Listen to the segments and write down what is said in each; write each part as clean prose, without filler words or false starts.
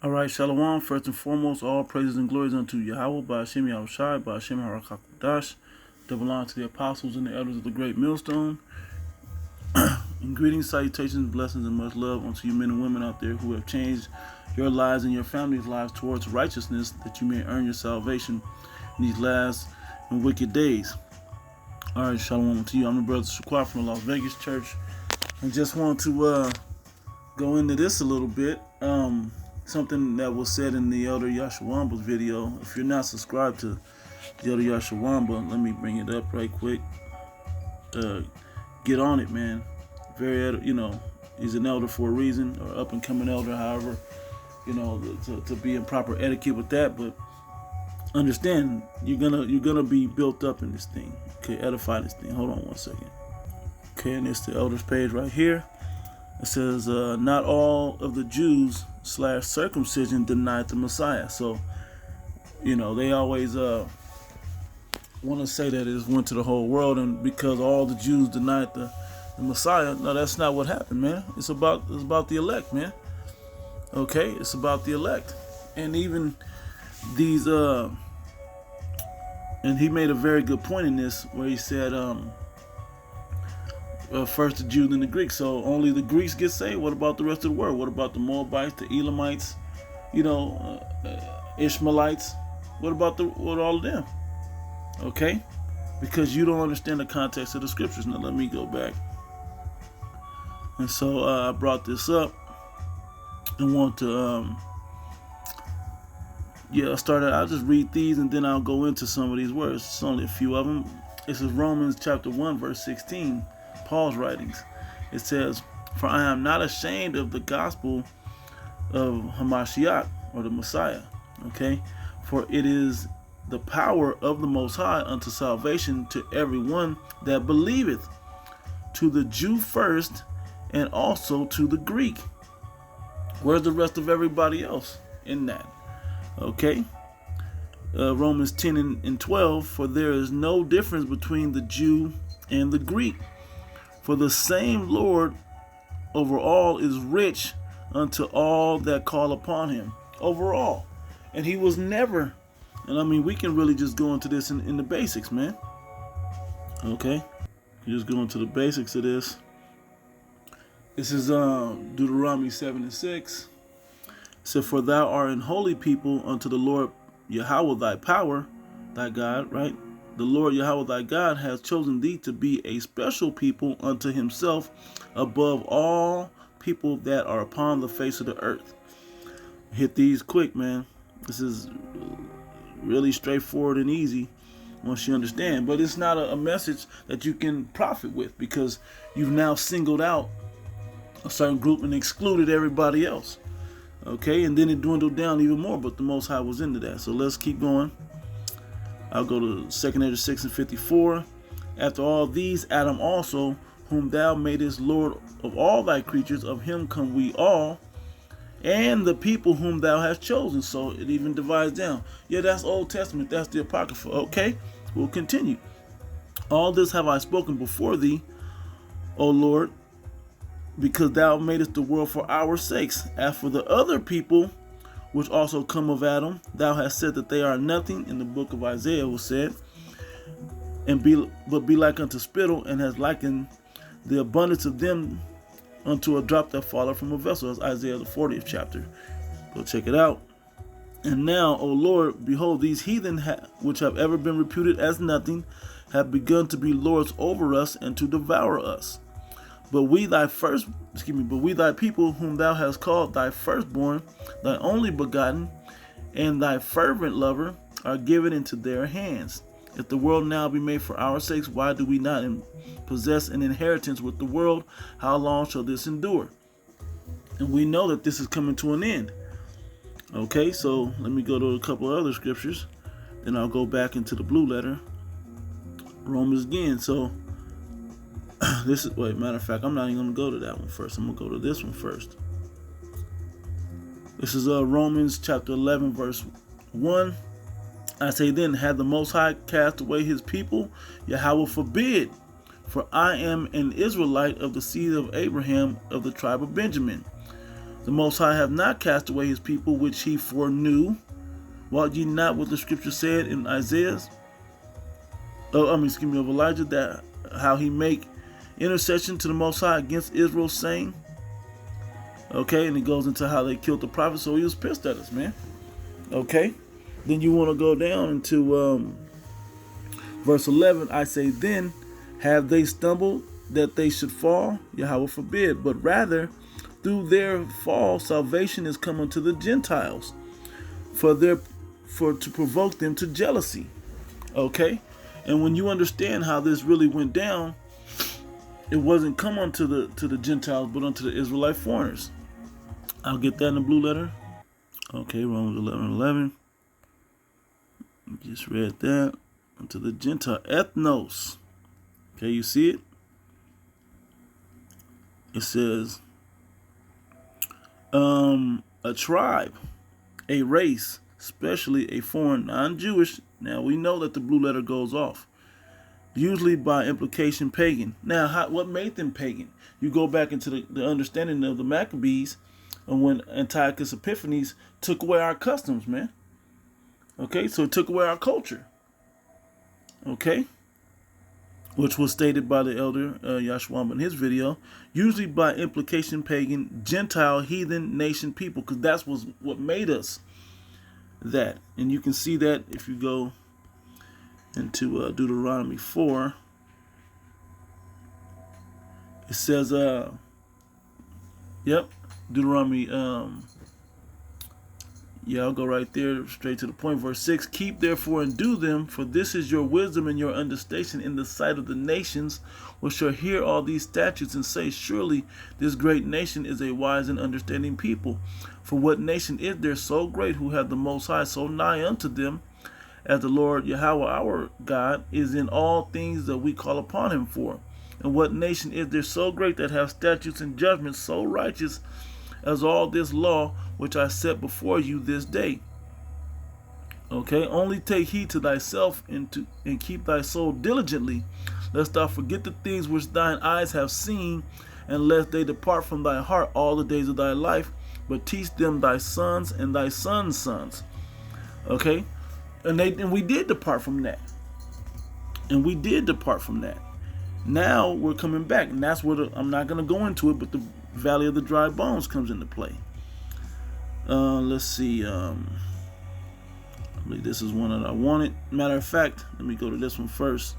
All right, Shalom. First and foremost, all praises and glories unto Yahweh, by Hashem Yahushai, by Hashem Harakakudash, that belong to the apostles and the elders of the great millstone. And greetings, salutations, blessings, and much love unto you men and women out there who have changed your lives and your families' lives towards righteousness, that you may earn your salvation in these last and wicked days. All right, Shalom to you. I'm the brother Shaquat from the Las Vegas Church, and just want to go into this a little bit. Something that was said in the Elder Yashawamba's video. If you're not subscribed to the Elder Yashawamba, let me bring it up right quick. Get on it, man. Very, he's an elder for a reason, or up and coming elder, however, to be in proper etiquette with that. But understand, you're gonna be built up in this thing. Okay, edify this thing. Hold on one second. Okay, and it's the elders page right here. It says, not all of the Jews / circumcision denied the Messiah. So, they always want to say that it went to the whole world, and because all the Jews denied the Messiah. No, that's not what happened, man. It's about the elect, man. Okay, it's about the elect. And even these and he made a very good point in this, where he said, first the Jews, then the Greeks. So only the Greeks get saved. What about the rest of the world? What about the Moabites, the Elamites, Ishmaelites? What all of them? Okay, because you don't understand the context of the scriptures. Now let me go back. And so I brought this up and want to I'll just read these and then I'll go into some of these words. It's only a few of them. This is Romans chapter 1 verse 16. Paul's writings. It says, "For I am not ashamed of the gospel of Hamashiach," or the Messiah. Okay, "for it is the power of the Most High unto salvation to everyone that believeth, to the Jew first, and also to the Greek." Where's the rest of everybody else in that? Okay, Romans 10 and 12, "For there is no difference between the Jew and the Greek. For the same Lord over all is rich unto all that call upon him." Overall. And he was never, and I mean, we can really just go into this in the basics, man. Okay. Just go into the basics of this. This is Deuteronomy 7 and 6. It said, "For thou art an holy people unto the Lord Yahweh thy power," thy God, right? "The Lord Yahweh thy God has chosen thee to be a special people unto himself above all people that are upon the face of the earth." Hit these quick, man. This is really straightforward and easy once you understand. But it's not a message that you can profit with, because you've now singled out a certain group and excluded everybody else. Okay, and then it dwindled down even more, but the Most High was into that. So let's keep going. I'll go to 2 Ezra 6 and 54. "After all these, Adam also, whom thou madest Lord of all thy creatures, of him come we all, and the people whom thou hast chosen." So it even divides down. Yeah, that's Old Testament. That's the Apocrypha. Okay, we'll continue. "All this have I spoken before thee, O Lord, because thou madest the world for our sakes. As for the other people, which also come of Adam, thou hast said that they are nothing," in the book of Isaiah was said, but be like unto spittle, and has likened the abundance of them unto a drop that falleth from a vessel." That's Isaiah the 40th chapter. Go check it out. "And now, O Lord, behold, these heathen which have ever been reputed as nothing, have begun to be lords over us and to devour us. But we thy people, whom thou hast called thy firstborn, thy only begotten, and thy fervent lover, are given into their hands. If the world now be made for our sakes, why do we not possess an inheritance with the world? How long shall this endure?" And we know that this is coming to an end. Okay, so let me go to a couple of other scriptures. Then I'll go back into the blue letter. Romans again. So matter of fact, I'm not even going to go to that one first. I'm going to go to this one first. This is Romans chapter 11, verse 1. "I say then, had the Most High cast away his people? Yahweh forbid. For I am an Israelite of the seed of Abraham, of the tribe of Benjamin. The Most High hath not cast away his people, which he foreknew. Wot ye not what the scripture said in Isaiah? Of Elijah, that how he make intercession to the Most High against Israel, saying, okay, and it goes into how they killed the prophet, so he was pissed at us, man. Okay, then you want to go down into verse 11. I say, then have they stumbled that they should fall? Yahweh forbid, but rather through their fall salvation is come unto the Gentiles, for to provoke them to jealousy. Okay, and when you understand how this really went down, it wasn't come unto the Gentiles, but unto the Israelite foreigners. I'll get that in the blue letter. Okay, Romans 11:11. Just read that. Unto the Gentile, ethnos. Okay, you see it? It says, a tribe, a race, especially a foreign, non-Jewish. Now we know that the blue letter goes off. Usually by implication pagan. Now, what made them pagan? You go back into the understanding of the Maccabees, and when Antiochus Epiphanes took away our customs, man. Okay, so it took away our culture. Okay, which was stated by the elder Yashwam in his video. Usually by implication pagan, Gentile, heathen, nation, people, because that's what made us that. And you can see that if you go into Deuteronomy 4. It says, Deuteronomy, I'll go right there, straight to the point. Verse 6, keep therefore and do them, for this is your wisdom and your understanding in the sight of the nations, which shall hear all these statutes and say, surely this great nation is a wise and understanding people. For what nation is there so great who hath the Most High so nigh unto them, as the Lord Yahweh our God is in all things that we call upon him for? And what nation is there so great that hath statutes and judgments so righteous as all this law which I set before you this day? Okay, only take heed to thyself and keep thy soul diligently, lest thou forget the things which thine eyes have seen, and lest they depart from thy heart all the days of thy life, but teach them thy sons and thy sons' sons. Okay, and we did depart from that. And we did depart from that. Now we're coming back, and that's where I'm not going to go into it, but the Valley of the Dry Bones comes into play. Let's see. I believe this is one that I wanted. Matter of fact, let me go to this one first.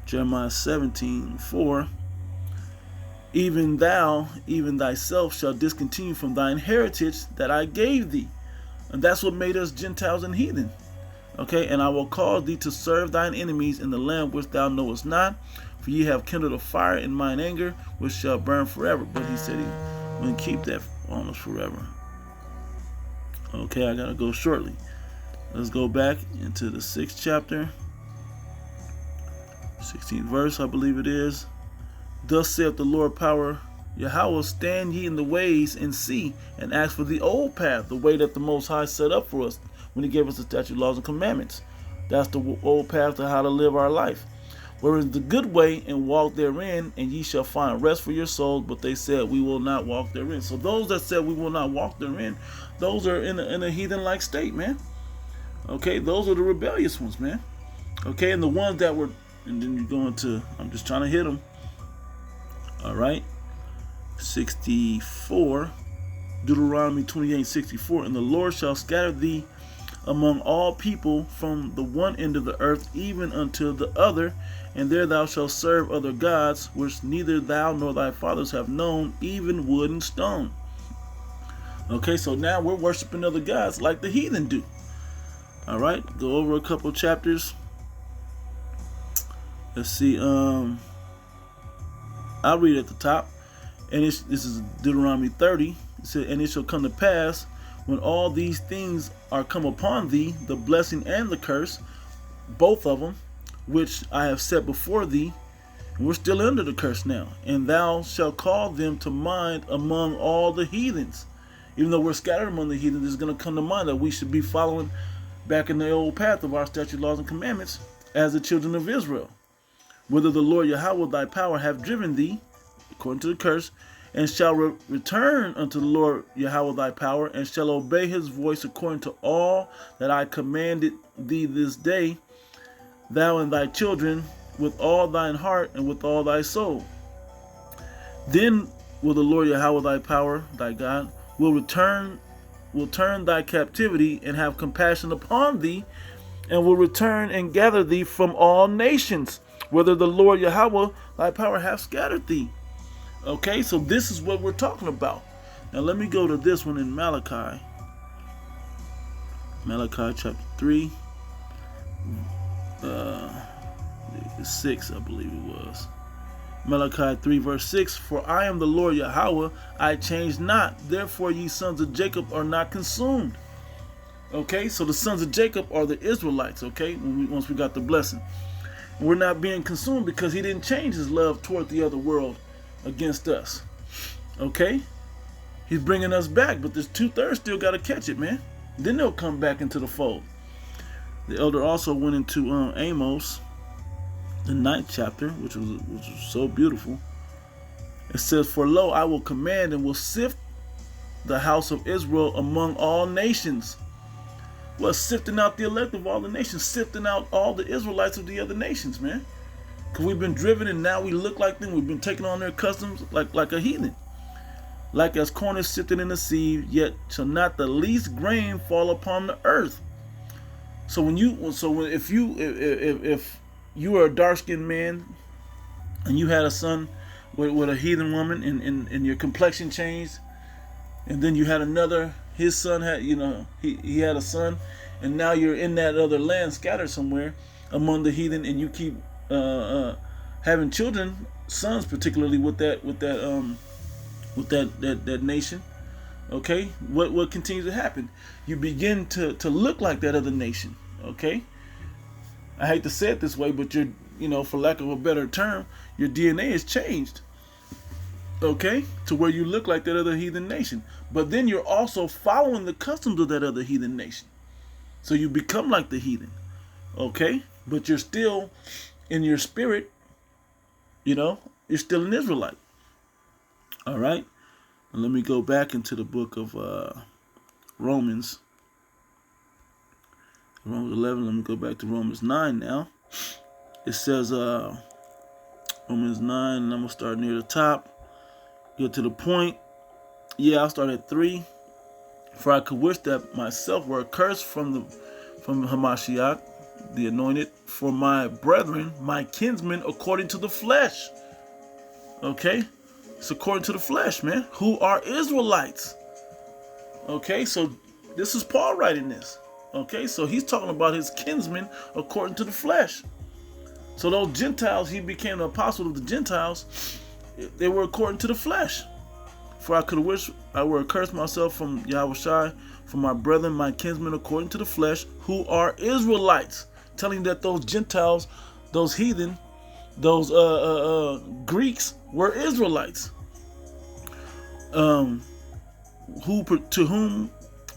Jeremiah 17:4. Even thou, even thyself, shall discontinue from thine heritage that I gave thee. And that's what made us Gentiles and heathen. Okay, and I will cause thee to serve thine enemies in the land which thou knowest not. For ye have kindled a fire in mine anger, which shall burn forever. But he said he wouldn't keep that on us forever. Okay, I gotta go shortly. Let's go back into the 6th chapter, 16th verse, I believe it is. Thus saith the Lord power, Yahweh, stand ye in the ways and see, and ask for the old path, the way that the Most High set up for us when he gave us the statutes, laws, and commandments. That's the old path to how to live our life. Whereas the good way, and walk therein, and ye shall find rest for your souls. But they said, we will not walk therein. So those that said we will not walk therein, those are in a heathen-like state, man. Okay, those are the rebellious ones, man. Okay, and the ones that were, and then you go into, I'm just trying to hit them. All right, 64, Deuteronomy 28:64. And the Lord shall scatter thee among all people from the one end of the earth even unto the other, and there thou shalt serve other gods, which neither thou nor thy fathers have known, even wood and stone. Okay, so now we're worshiping other gods like the heathen do. All right, go over a couple chapters. Let's see. I'll read at the top. And this is Deuteronomy 30. It said, and it shall come to pass, when all these things are come upon thee, the blessing and the curse, both of them, which I have set before thee, and we're still under the curse now, and thou shalt call them to mind among all the heathens. Even though we're scattered among the heathens, it's going to come to mind that we should be following back in the old path of our statutes, laws, and commandments as the children of Israel. Whether the Lord Yahweh thy power have driven thee, according to the curse, and shall return unto the Lord Yahweh thy power, and shall obey his voice according to all that I commanded thee this day, thou and thy children, with all thine heart and with all thy soul. Then will the Lord Yahweh thy power, thy God, will turn thy captivity and have compassion upon thee, and will return and gather thee from all nations, whither the Lord Yahweh thy power hath scattered thee. Okay, so this is what we're talking about. Now let me go to this one in Malachi. Malachi chapter 3, 6, I believe it was. Malachi 3 verse 6, for I am the Lord Yahweh, I change not, therefore ye sons of Jacob are not consumed. Okay, so the sons of Jacob are the Israelites, okay, once we got the blessing. We're not being consumed because he didn't change his love toward the other world against us. Okay, he's bringing us back, but there's 2/3 still got to catch it, man. Then they'll come back into the fold. The elder also went into Amos, the 9th chapter, which was so beautiful. It says, for lo, I will command and will sift the house of Israel among all nations. Well, sifting out the elect of all the nations, sifting out all the Israelites of the other nations, man. Because we've been driven and now we look like them. We've been taking on their customs like a heathen. Like as corn is sifted in the sieve, yet shall not the least grain fall upon the earth. So if you were a dark-skinned man and you had a son with a heathen woman and your complexion changed, and then you had his son had, he had a son, and now you're in that other land scattered somewhere among the heathen, and you keep having children, sons particularly with that nation. Okay, what continues to happen? You begin to look like that other nation. Okay, I hate to say it this way, but for lack of a better term, your DNA is changed. Okay, to where you look like that other heathen nation, but then you're also following the customs of that other heathen nation, so you become like the heathen. Okay, but you're still in your spirit, you're still an Israelite. All right, and let me go back into the book of Romans 11. Let me go back to Romans 9 now. It says Romans 9, and I'm gonna start near the top. Get to the point. Yeah, I'll start at 3. For I could wish that myself were accursed from Hamashiach, the anointed, for my brethren, my kinsmen, according to the flesh. Okay? It's according to the flesh, man. Who are Israelites. Okay, so this is Paul writing this. Okay, so he's talking about his kinsmen according to the flesh. So those Gentiles, he became the apostle of the Gentiles. They were according to the flesh. For I could wish I were accursed myself from Yahushai, from my brethren, my kinsmen, according to the flesh, who are Israelites. Telling that those Gentiles, those heathen, those Greeks were Israelites. To whom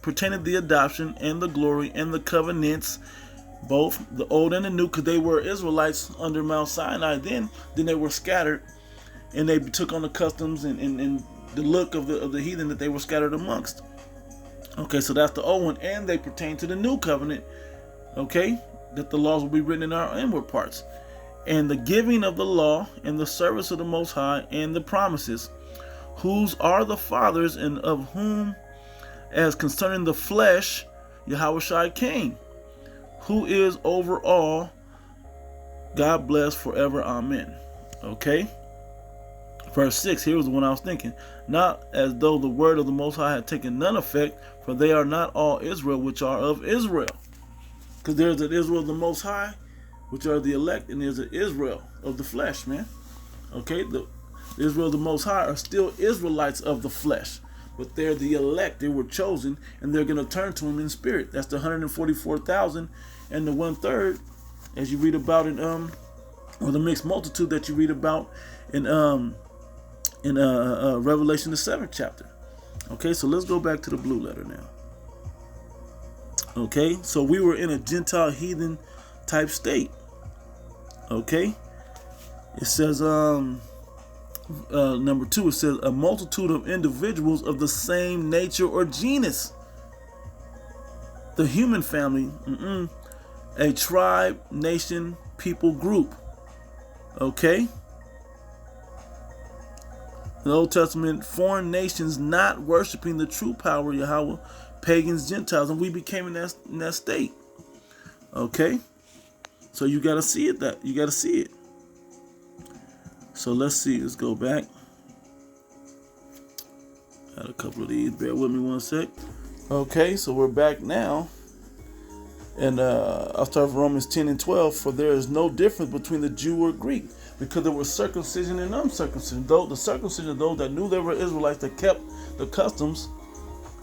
pertained the adoption and the glory and the covenants, both the old and the new, because they were Israelites under Mount Sinai. Then they were scattered, and they took on the customs and the look of the heathen that they were scattered amongst. Okay, so that's the old one, and they pertain to the new covenant. Okay, that the laws will be written in our inward parts, and the giving of the law and the service of the Most High and the promises, whose are the fathers, and of whom, as concerning the flesh, Yahushua came, who is over all, God bless forever. Amen. Okay. Verse 6, here was the one I was thinking. Not as though the word of the Most High had taken none effect, for they are not all Israel which are of Israel. Because there's an Israel of the Most High, which are the elect, and there's an Israel of the flesh, man. Okay, the Israel of the Most High are still Israelites of the flesh, but they're the elect. They were chosen, and they're going to turn to him in spirit. That's the 144,000 and the 1/3, as you read about in or the mixed multitude that you read about in Revelation the 7th chapter. Okay, so let's go back to the blue letter now. Okay, so we were in a Gentile heathen type state. Okay, it says number 2, it says a multitude of individuals of the same nature or genus. The human family, a tribe, nation, people group. Okay? The Old Testament, foreign nations not worshiping the true power of Yahweh, pagans, Gentiles, and we became in that state. Okay? So you got to see it. You got to see it. So let's see. Let's go back. Got a couple of these. Bear with me one sec. Okay, so we're back now. And I'll start with Romans 10 and 12. For there is no difference between the Jew or Greek, because there was circumcision and uncircumcision. Though the circumcision, those that knew they were Israelites, that kept the customs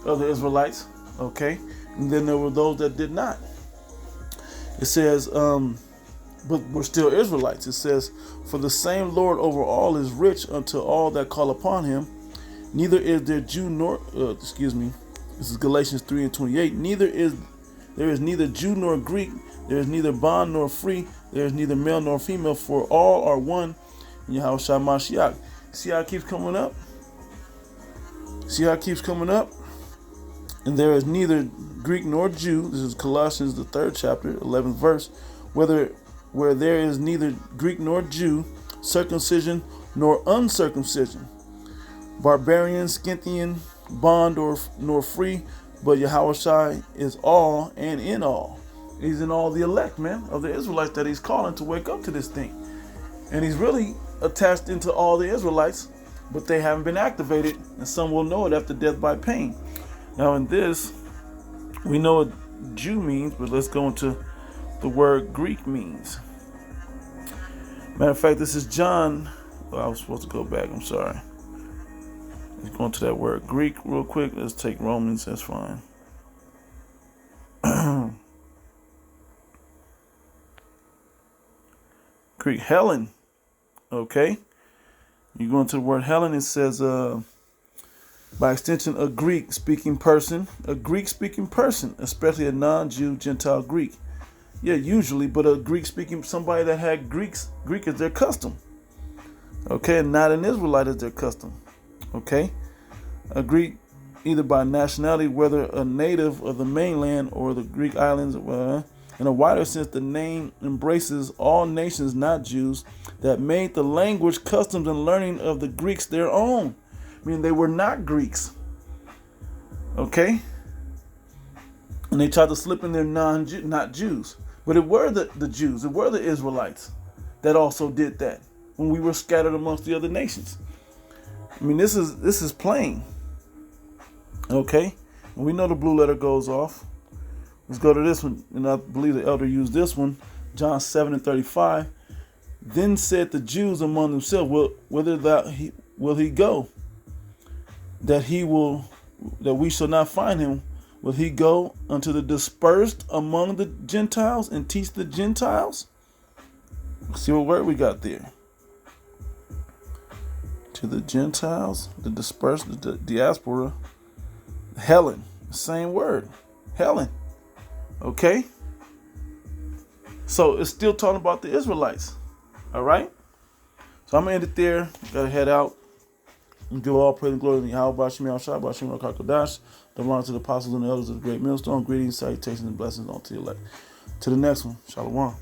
of the Israelites. Okay, and then there were those that did not. It says, but we're still Israelites. It says, for the same Lord over all is rich unto all that call upon him. Neither is there Jew nor, this is Galatians 3 and 28. There is neither Jew nor Greek. There is neither bond nor free. There is neither male nor female, for all are one in Yahweh Shai Mashiach. See how it keeps coming up? See how it keeps coming up? And there is neither Greek nor Jew. This is Colossians, the 3rd chapter, 11th verse. Where there is neither Greek nor Jew, circumcision nor uncircumcision, barbarian, Scythian, bond nor free, but Yahweh Shai is all and in all. He's in all the elect, man, of the Israelites that he's calling to wake up to this thing. And he's really attached into all the Israelites, but they haven't been activated, and some will know it after death by pain. Now in this, we know what Jew means, but let's go into the word Greek means. Matter of fact, this is John. Well, I was supposed to go back. I'm sorry. Let's go into that word Greek real quick. Let's take Romans. That's fine. Greek, Helen. Okay. You go into the word Helen. It says, by extension, a Greek-speaking person. A Greek-speaking person, especially a non-Jew, Gentile Greek. Yeah, usually, but a Greek-speaking, somebody that had Greek as their custom. Okay, and not an Israelite as their custom. Okay, a Greek, either by nationality, whether a native of the mainland or the Greek islands. In a wider sense, the name embraces all nations, not Jews, that made the language, customs, and learning of the Greeks their own. I mean, they were not Greeks. Okay, and they tried to slip in there not Jews. But it were the Jews, it were the Israelites that also did that when we were scattered amongst the other nations. I mean, this is plain. Okay? And we know the blue letter goes off. Let's go to this one. And I believe the elder used this one. John 7 and 35. Then said the Jews among themselves, whither will he go? That we shall not find him. Will he go unto the dispersed among the Gentiles and teach the Gentiles? See what word we got there. To the Gentiles, the dispersed, the diaspora. Helen, same word. Helen. Okay? So it's still talking about the Israelites. All right? So I'm going to end it there. Got to head out. And give all praise and glory to Yahweh, Bashim Yahshua, Bashim Rakakadash, the honor to the apostles and the elders of the great millstone. Greetings, salutations, and blessings unto the elect. To the next one. Shalom.